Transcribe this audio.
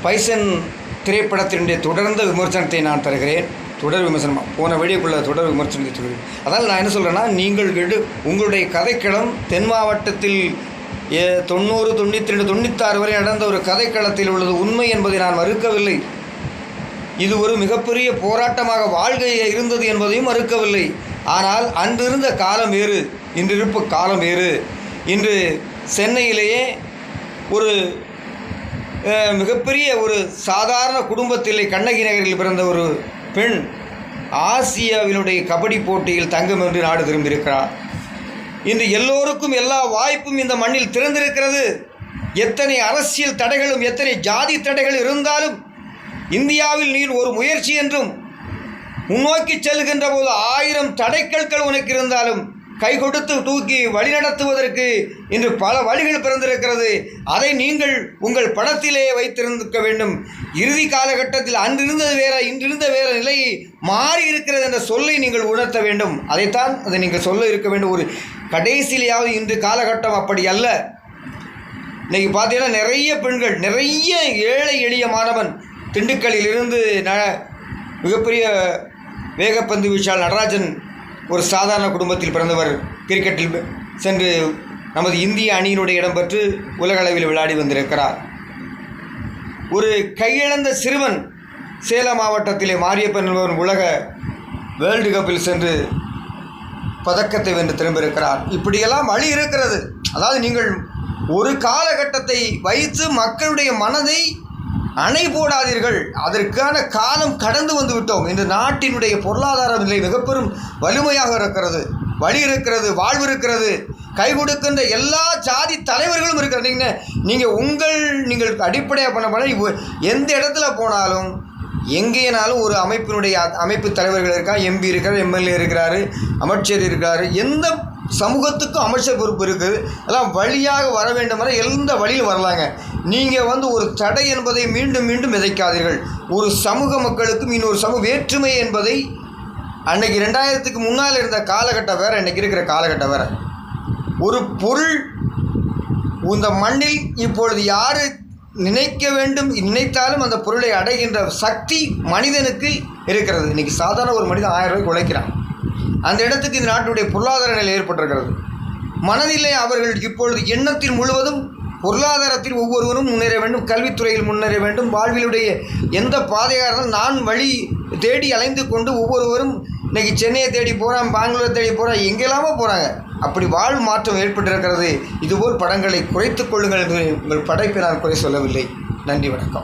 Bison திரைப்படத்தினுடைய தொடர்ந்த விமர்சனத்தை நான் தருகிறேன். தொடர் விமர்சனம் போன வீடியோக்குள்ள தொடர் விமர்சனத்தை சொல்கிறேன். அதனால் நான் என்ன சொல்கிறேன்னா, நீங்கள் உங்களுடைய கதைக்களம் தென் மாவட்டத்தில் 90, 92, 96 வரை நடந்த ஒரு கதைக்களத்தில் உள்ளது உண்மை என்பதை நான் மறுக்கவில்லை. இது ஒரு மிகப்பெரிய போராட்டமாக வாழ்க்கை இருந்தது என்பதையும் மறுக்கவில்லை. ஆனால் அன்று இருந்த காலம் வேறு, இன்று இருப்பு காலம் வேறு. இன்று சென்னையிலேயே ஒரு மிகப்பெரிய ஒரு சாதாரண குடும்பத்திலே கண்ணகி நகரில் பிறந்த ஒரு பெண் ஆசியாவினுடைய கபடி போட்டியில் தங்கம் வென்று நாடு திரும்பியிருக்கிறார். இன்று எல்லோருக்கும் எல்லா வாய்ப்பும் இந்த மண்ணில் திறந்திருக்கிறது. எத்தனை அரசியல் தடைகளும் எத்தனை ஜாதி தடைகள் இருந்தாலும் இந்தியாவில் நீ ஒரு முயற்சி என்றும் முன்னோக்கி செல்கின்ற போது 1000 தடைக்கற்கள் உனக்கு இருந்தாலும் கை கொடுத்து தூக்கி வழிநடத்துவதற்கு இன்று பல வழிகள் பிறந்திருக்கிறது. அதை நீங்கள் உங்கள் படத்திலே வைத்திருக்க வேண்டும். இறுதி காலகட்டத்தில் அன்றிருந்தது வேற, இன்றிருந்த வேற நிலையை மாறி இருக்கிறது என்ற சொல்லை நீங்கள் உணர்த்த வேண்டும். அதை நீங்கள் சொல்ல இருக்க வேண்டும். ஒரு கடைசியிலேயாவது இன்று காலகட்டம் அப்படி அல்ல. இன்றைக்கி பார்த்தீங்கன்னா நிறைய பெண்கள், நிறைய ஏழை எளிய மாணவன் திண்டுக்கல்லிலிருந்து மிகப்பெரிய வேகப்பந்து வீச்சாளர் நடராஜன் ஒரு சாதாரண குடும்பத்தில் பிறந்தவர். கிரிக்கெட்டில் சென்று நமது இந்திய அணியினுடைய இடம் பெற்று உலக அளவில் விளையாடி வந்திருக்கிறார். ஒரு கையிழந்த சிறுவன் சேலம் மாவட்டத்திலே மாரியப்பன் என்பவர் உலக வேர்ல்டு கப்பில் சென்று பதக்கத்தை வென்று திரும்பியிருக்கிறார். இப்படியெல்லாம் வழி இருக்கிறது. அதாவது நீங்கள் ஒரு காலகட்டத்தை வைத்து மக்களுடைய மனதை அணை போடாதீர்கள். அதற்கான காலம் கடந்து வந்து விட்டோம். இந்த நாட்டினுடைய பொருளாதார நிலை மிகப்பெரும் வலிமையாக இருக்கிறது, வழி இருக்கிறது, வாழ்வு இருக்கிறது, கை கொடுக்கின்ற எல்லா ஜாதி தலைவர்களும் இருக்கிறாங்க. நீங்கள் அடிப்படையாக பண்ண எந்த இடத்துல போனாலும் எங்கேனாலும் ஒரு அமைப்பு தலைவர்கள் இருக்கா, எம்பி இருக்கிறார், எம்எல்ஏ இருக்கிறாரு, அமைச்சர் இருக்கிறாரு. எந்த சமூகத்துக்கும் அமைச்சர் பொறுப்பு இருக்குது. எல்லாம் வழியாக வர வேண்டும் வரை எந்த வழியில் வரலாங்க. நீங்கள் ஒரு தடை என்பதை மீண்டும் மீண்டும் விதைக்காதீர்கள். ஒரு சமூக மக்களுக்கும் இன்னொரு சமூக வேற்றுமை என்பதை அன்னைக்கு 2000க்கு முன்னால் இருந்த காலகட்டம் வேறு, இன்றைக்கி இருக்கிற காலகட்டம் வேறு. ஒரு பொருள் இந்த மண்ணில் இப்பொழுது யார் நினைத்தாலும் அந்த பொருளை அடைகின்ற சக்தி மனிதனுக்கு இருக்கிறது. இன்றைக்கி சாதாரண ஒரு மனிதன் 1000 ரூபாய்க்கு உழைக்கிறான். அந்த இடத்துக்கு இந்த நாட்டுடைய பொருளாதார நிலை ஏற்பட்டிருக்கிறது. மனதிலே அவர்கள் இப்பொழுது எண்ணத்தில் முழுவதும் பொருளாதாரத்தில் ஒவ்வொருவரும் முன்னேற வேண்டும், கல்வித்துறையில் முன்னேற வேண்டும், வாழ்விலுடைய எந்த பாதையாக இருந்தாலும் நான் வழி தேடி அலைந்து கொண்டு ஒவ்வொருவரும் இன்றைக்கி சென்னையை தேடி போகிறான், பெங்களூரை தேடி போகிறான், எங்கெல்லாமோ போகிறாங்க. அப்படி வாழ்வு மாற்றம் ஏற்பட்டிருக்கிறது. இதுபோல் படங்களை குறைத்துக் கொள்ளுங்கள் என்று உங்கள் படைப்பை நான் குறை சொல்லவில்லை. நன்றி, வணக்கம்.